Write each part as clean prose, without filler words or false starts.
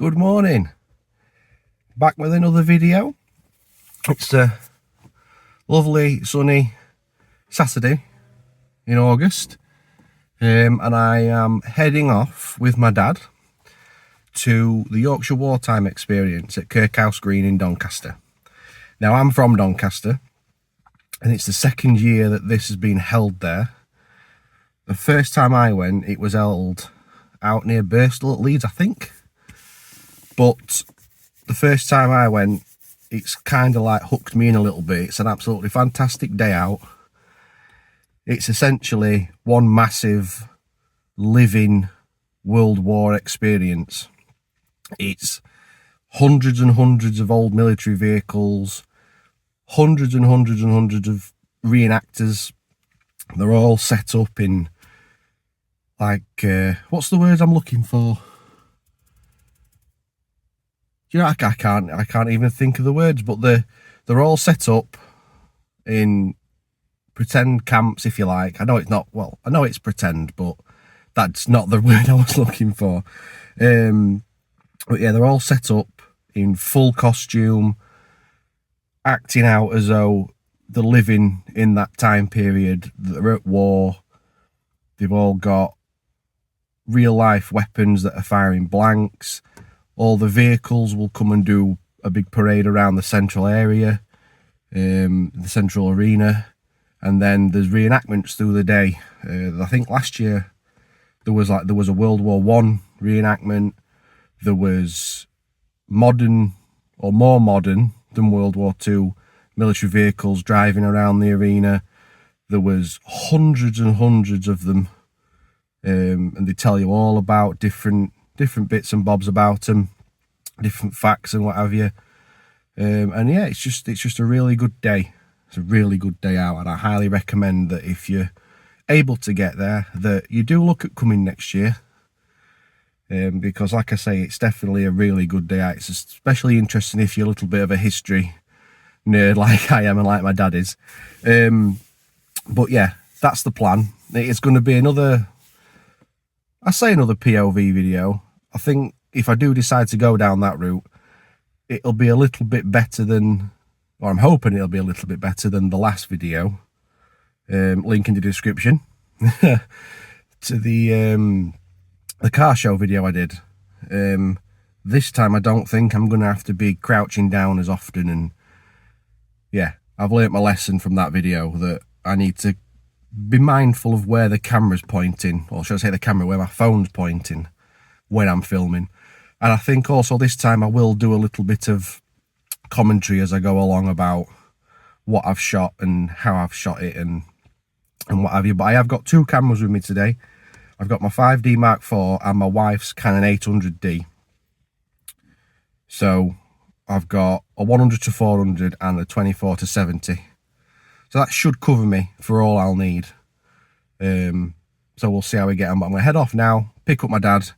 Good morning, back with another video. It's a lovely sunny Saturday in August, and I am heading off with my dad to the Yorkshire Wartime experience at Kirkhouse Green in Doncaster. Now, I'm from Doncaster and it's the second year that this has been held there. The first time I went, it was held out near Bristol at Leeds, I think. But the first time I went, it's kind of like hooked me in a little bit. It's an absolutely fantastic day out. It's essentially one massive living World War experience. It's hundreds and hundreds of old military vehicles, hundreds and hundreds and hundreds of reenactors. They're all set up in, like, what's the word I'm looking for? You know, I can't even think of the words, but they're all set up in pretend camps, if you like. I know it's not, well, I know it's pretend, but that's not the word I was looking for. But yeah, they're all set up in full costume, acting out as though they're living in that time period, they're at war. They've all got real life weapons that are firing blanks. All the vehicles will come and do a big parade around the central area, the central arena, and then there's reenactments through the day. I think last year there was a World War I reenactment. There was modern, or more modern than World War II, military vehicles driving around the arena. There was hundreds and hundreds of them, and they tell you all about different bits and bobs about them, different facts and what have you. And yeah, it's just a really good day. It's a really good day out, and I highly recommend that if you're able to get there, that you do look at coming next year. Because like I say, it's definitely a really good day out. It's especially interesting if you're a little bit of a history nerd like I am and like my dad is. But yeah, that's the plan. It's going to be another POV video. I think if I do decide to go down that route, it'll be a little bit better than, or I'm hoping it'll be a little bit better than the last video. Link in the description to the car show video I did. This time I don't think I'm going to have to be crouching down as often, and yeah, I've learnt my lesson from that video that I need to be mindful of where the camera's pointing, or should I say where my phone's pointing when I'm filming. And I think also this time I will do a little bit of commentary as I go along about what I've shot and how I've shot it and what have you. But I have got two cameras with me today. I've got my 5D Mark IV and my wife's Canon 800D. So I've got a 100-400 and a 24-70. So that should cover me for all I'll need. So we'll see how we get on. But I'm going to head off now, pick up my dad.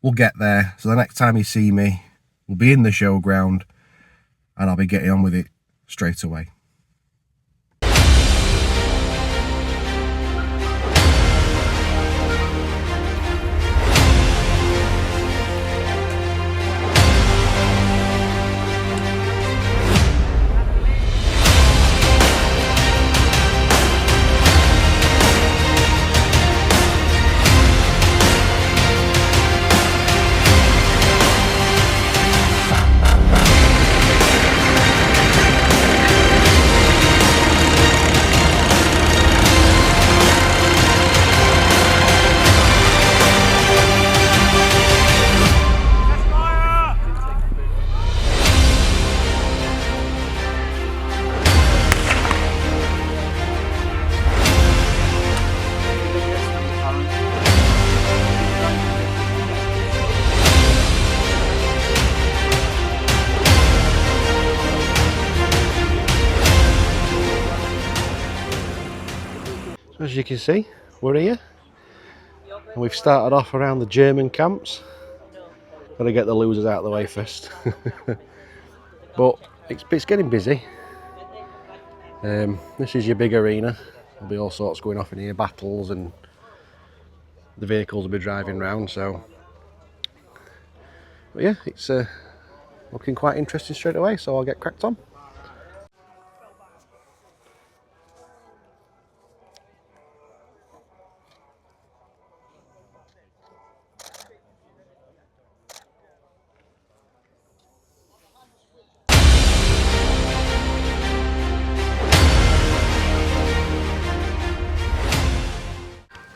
We'll get there. So the next time you see me, we'll be in the showground and I'll be getting on with it straight away. As you can see, we're here and we've started off around the German camps. Got to get the losers out of the way first. But it's getting busy. This is your big arena. There'll be all sorts going off in here, battles, and the vehicles will be driving around. So But yeah, it's looking quite interesting straight away, so I'll get cracked on.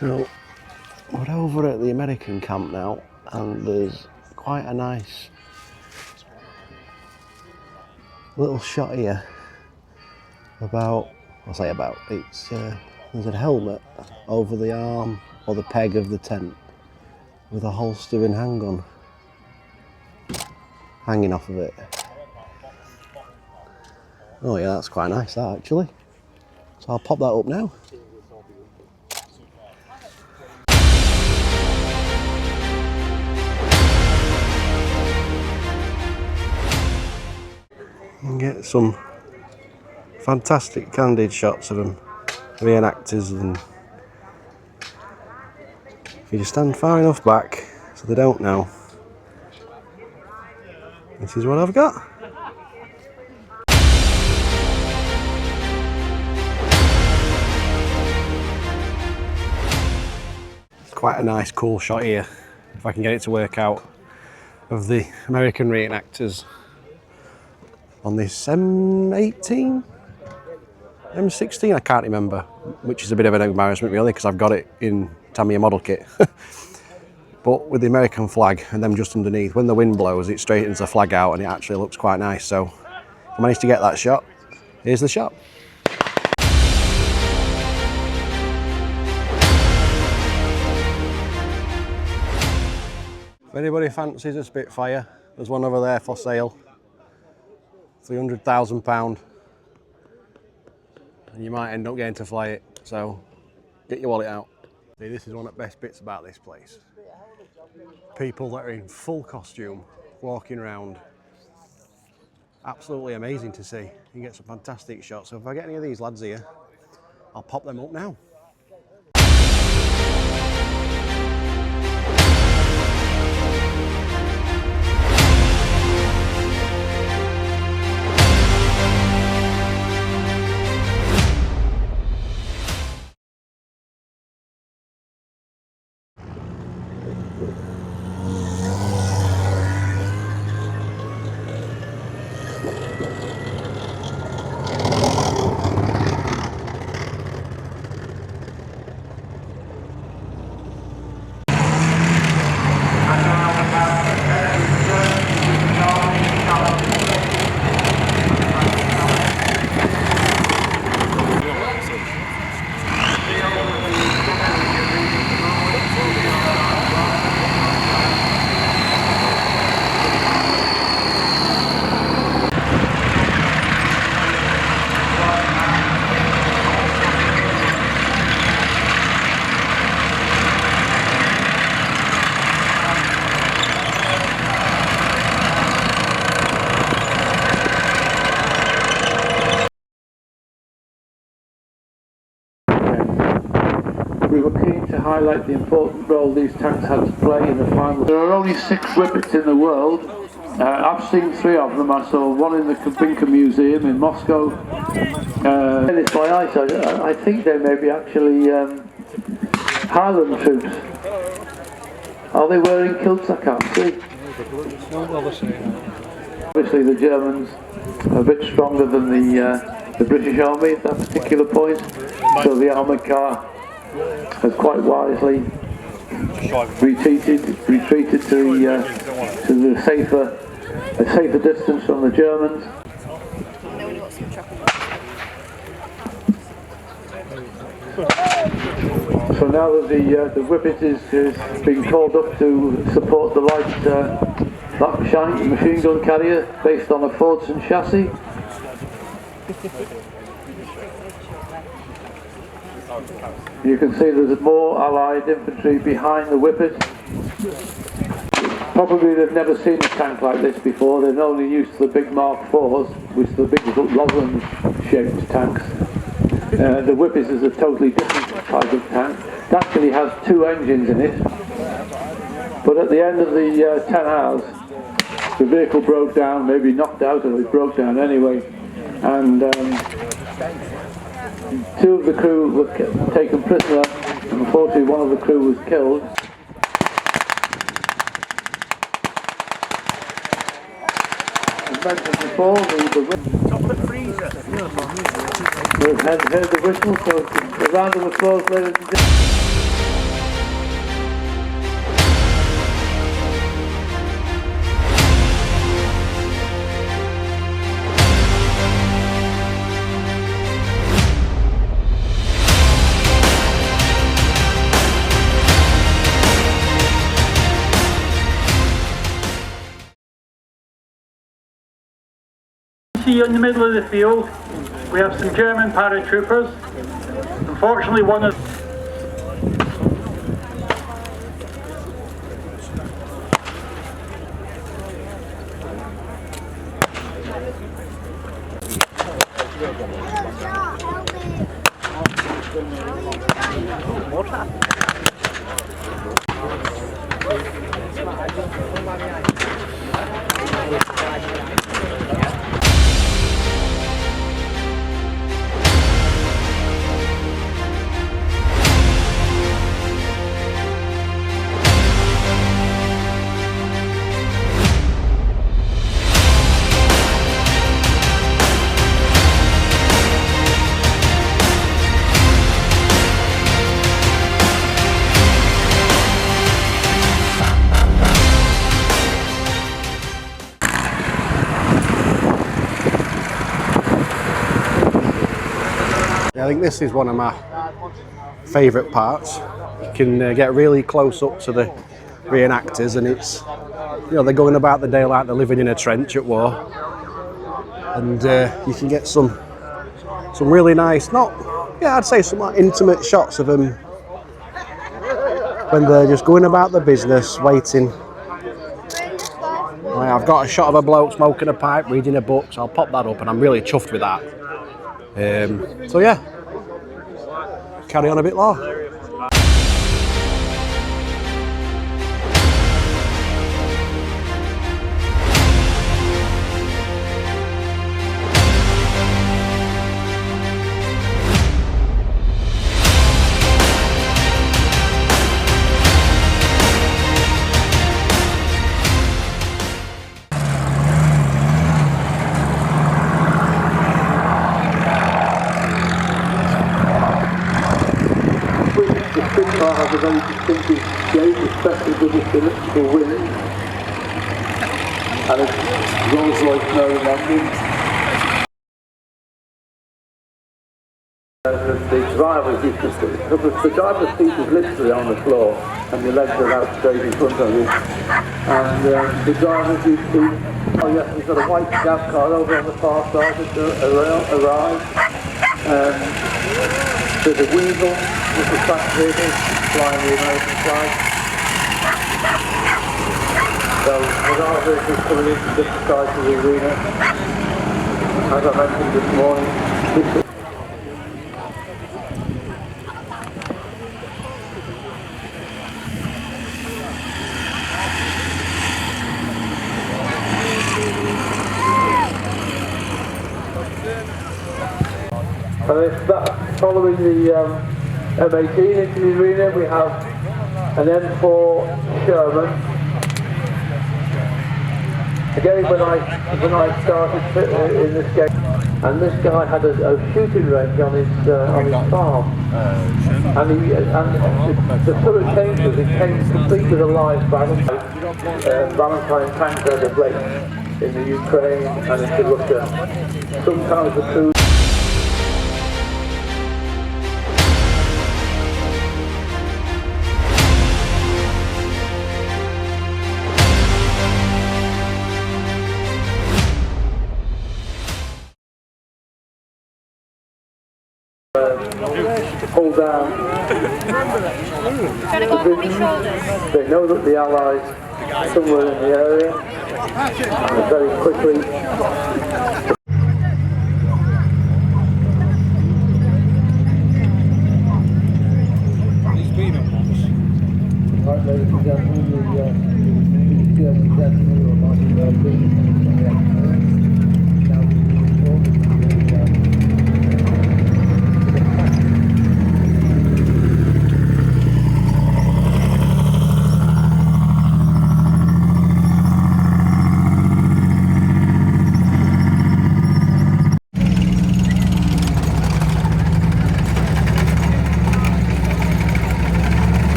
So we're over at the American camp now, and there's quite a nice little shot here about, it's there's a helmet over the arm or the peg of the tent with a holster and handgun hanging off of it. Oh yeah, that's quite nice that actually. So I'll pop that up now. And get some fantastic candid shots of them, reenactors, and if you just stand far enough back so they don't know, this is what I've got. Quite a nice cool shot here, if I can get it to work out, of the American reenactors on this M18? M16? I can't remember, which is a bit of an embarrassment really because I've got it in Tamiya model kit. But with the American flag and them just underneath, when the wind blows it straightens the flag out and it actually looks quite nice. So I managed to get that shot. Here's the shot. If anybody fancies a Spitfire, there's one over there for sale. £300,000. And you might end up getting to fly it, so get your wallet out. See, this is one of the best bits about this place. People that are in full costume, walking around. Absolutely amazing to see. You can get some fantastic shots. So if I get any of these lads here, I'll pop them up now. We were keen to highlight the important role these tanks had to play in the final. There are only 6 whippets in the world. I've seen 3 of them. I saw one in the Kubinka Museum in Moscow. It's by ice. I think they may be actually Highland troops. Are they wearing kilts? I can't see. Obviously the Germans are a bit stronger than the British Army at that particular point. So the armoured car has quite wisely retreated to the safer distance from the Germans. So now that the Whippet is being called up to support the light machine gun carrier based on a Fordson chassis. You can see there's more Allied infantry behind the Whippet. Probably they've never seen a tank like this before. They're only used to the big Mark IVs, which are the big lozenge-shaped tanks. The Whippet is a totally different type of tank. It actually has 2 engines in it. But at the end of the 10 hours, The vehicle broke down, maybe knocked out, or it broke down anyway. And 2 of the crew were taken prisoner. Unfortunately, one of the crew was killed. As mentioned before, top of the freezer. We've heard the whistle, so a round of applause, ladies and gentlemen. In the middle of the field we have some German paratroopers. Unfortunately one of I think this is one of my favourite parts. You can get really close up to the reenactors, and it's, you know, they're going about the day like they're living in a trench at war, and you can get some really nice, I'd say some like intimate shots of them when they're just going about their business, waiting. I've got a shot of a bloke smoking a pipe, reading a book, so I'll pop that up, and I'm really chuffed with that. So yeah, carry on a bit more. Has a very distinctive shape, especially with its elliptical wing and its Rolls-Royce nose engine. The driver's seat is literally on the floor and your legs are out straight in front of you. And the driver's seat, oh yes, we've got a white gas car over on the far side that arrived. There's a Weasel with the fast vehicle flying the American flag. So with our vehicles coming in from different sides of the arena, as I mentioned this morning, following the M18 into the arena, we have an M4 Sherman. Again, when I started in this game, and this guy had a shooting range on his farm, and the sort of change was it came complete with a live Valentine tanks out of late in the Ukraine and into Russia. Sometimes the crew. Pull down. They know that the Allies are somewhere in the area, and very quickly. Right, ladies and gentlemen, the German gentlemen who are marching their feet.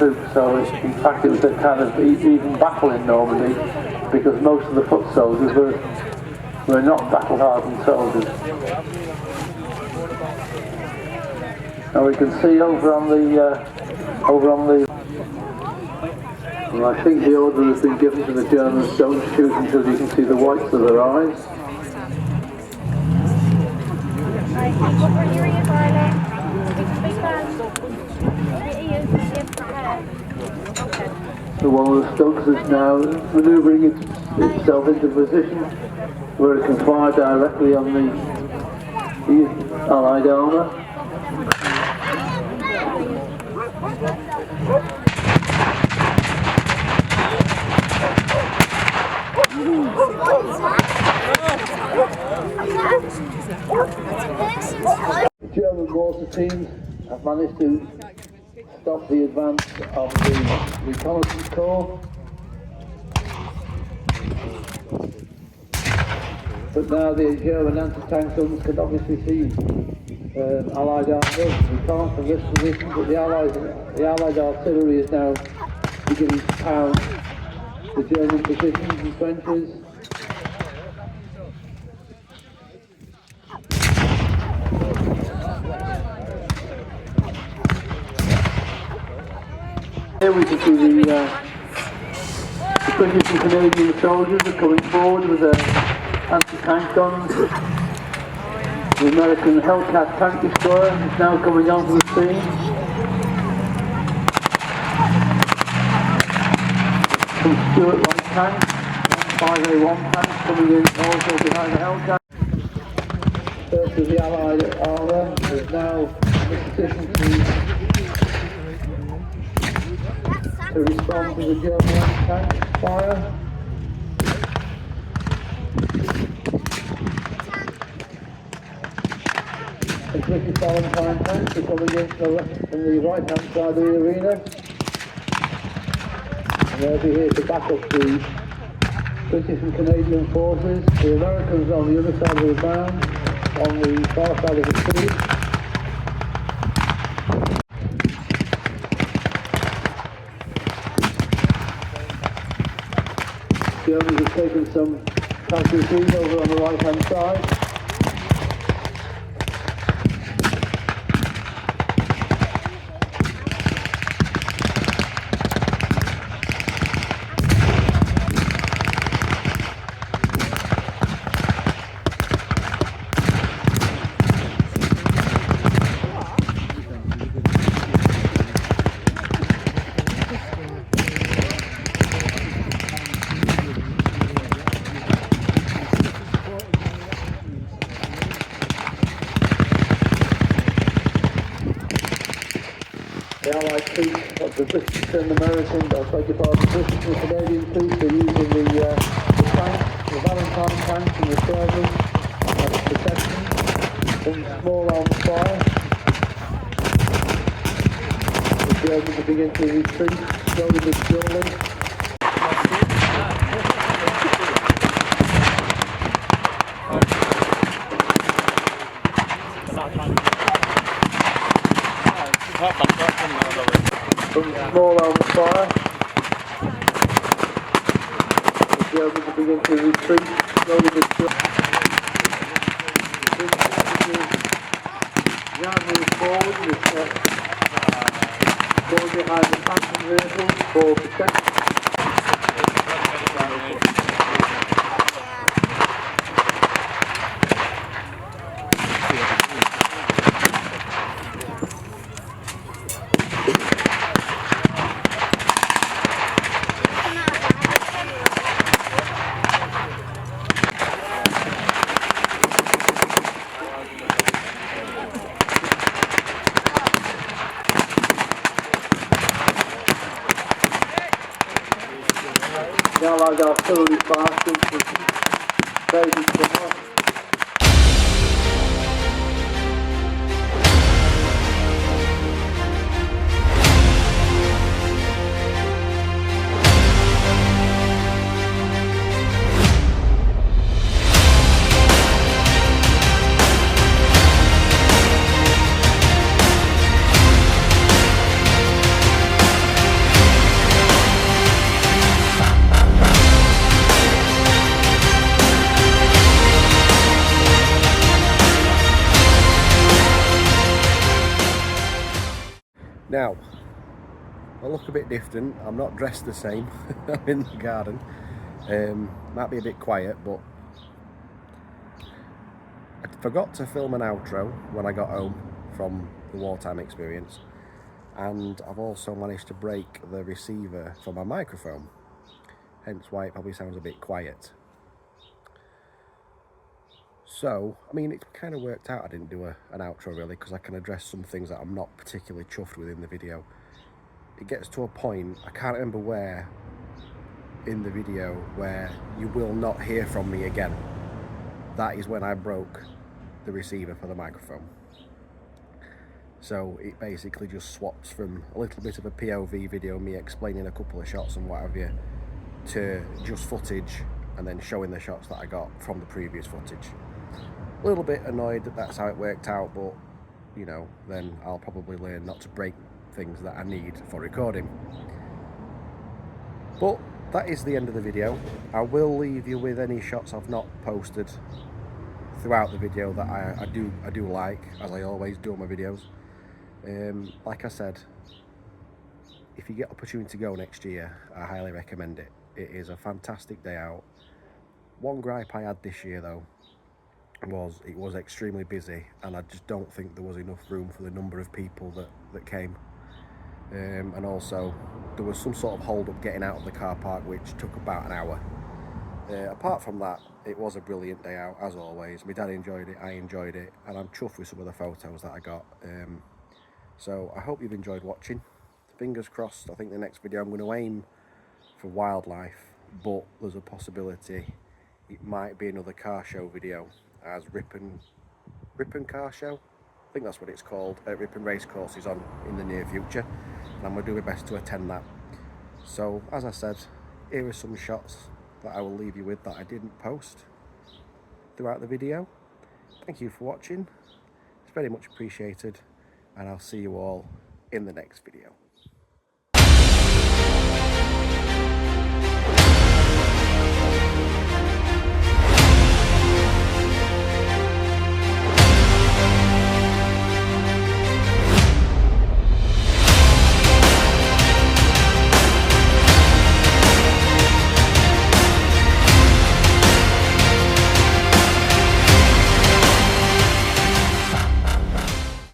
troops, so in fact it was a kind of even battle in Normandy, because most of the foot soldiers were not battle-hardened soldiers. Now we can see over on the well, I think the order has been given to the Germans, don't shoot until you can see the whites of their eyes. So one of the Stokes is now manoeuvring itself into position where it can fire directly on the Allied armour. The German mortar teams have managed to stop the advance of the reconnaissance corps, but now the German anti-tank guns can obviously see Allied armour. We can't from this position, but the Allied artillery is now beginning to pound the German positions and trenches. Here we can see the British and Canadian soldiers are coming forward with their anti-tank guns. The American Hellcat tank destroyer is now coming onto the scene. Some Stuart light tanks, 5A1 tanks coming in also behind the Hellcat. First of the Allied armour is now in a position to respond to the German anti-tank fire. The British Valentine tanks are coming in from the right-hand side of the arena. And they'll be here to back up the British and Canadian forces. The Americans on the other side of the mound, on the far side of the street. Germans have taken some casualties over on the right-hand side. The Allied troops, the British and American, the British and Canadian troops are using the tanks, the Valentine tanks and the Shermans as protection from small arms fire. The Germans are beginning to retreat slowly but surely. From small arms fire, the Germans are beginning to retreat slowly but surely. Now move forward with going behind the passenger vehicles for protection. The Allied artillery fire was fading somewhat. Now, I look a bit different. I'm not dressed the same. I'm in the garden. Might be a bit quiet, but I forgot to film an outro when I got home from the wartime experience, and I've also managed to break the receiver for my microphone, hence why it probably sounds a bit quiet. So, I mean, it kind of worked out I didn't do an outro really, because I can address some things that I'm not particularly chuffed with in the video. It gets to a point, I can't remember where in the video, where you will not hear from me again. That is when I broke the receiver for the microphone. So it basically just swaps from a little bit of a POV video, me explaining a couple of shots and what have you, to just footage and then showing the shots that I got from the previous footage. A little bit annoyed that that's how it worked out, but you know, then I'll probably learn not to break things that I need for recording. But that is the end of the video. I will leave you with any shots I've not posted throughout the video that I do like, as I always do on my videos. Like I said, if you get opportunity to go next year, I highly recommend it. It is a fantastic day out. One gripe I had this year though was it was extremely busy, and I just don't think there was enough room for the number of people that came. And also there was some sort of hold up getting out of the car park, which took about an hour. Apart from that, it was a brilliant day out as always. My dad enjoyed it, I enjoyed it, and I'm chuffed with some of the photos that I got. So I hope you've enjoyed watching. Fingers crossed, I think the next video I'm going to aim for wildlife, but there's a possibility it might be another car show video, as Ripon Car Show, I think that's what it's called, Ripon Racecourse is on in the near future, and I'm going to do my best to attend that. So as I said, here are some shots that I will leave you with that I didn't post throughout the video. Thank you for watching, it's very much appreciated, and I'll see you all in the next video.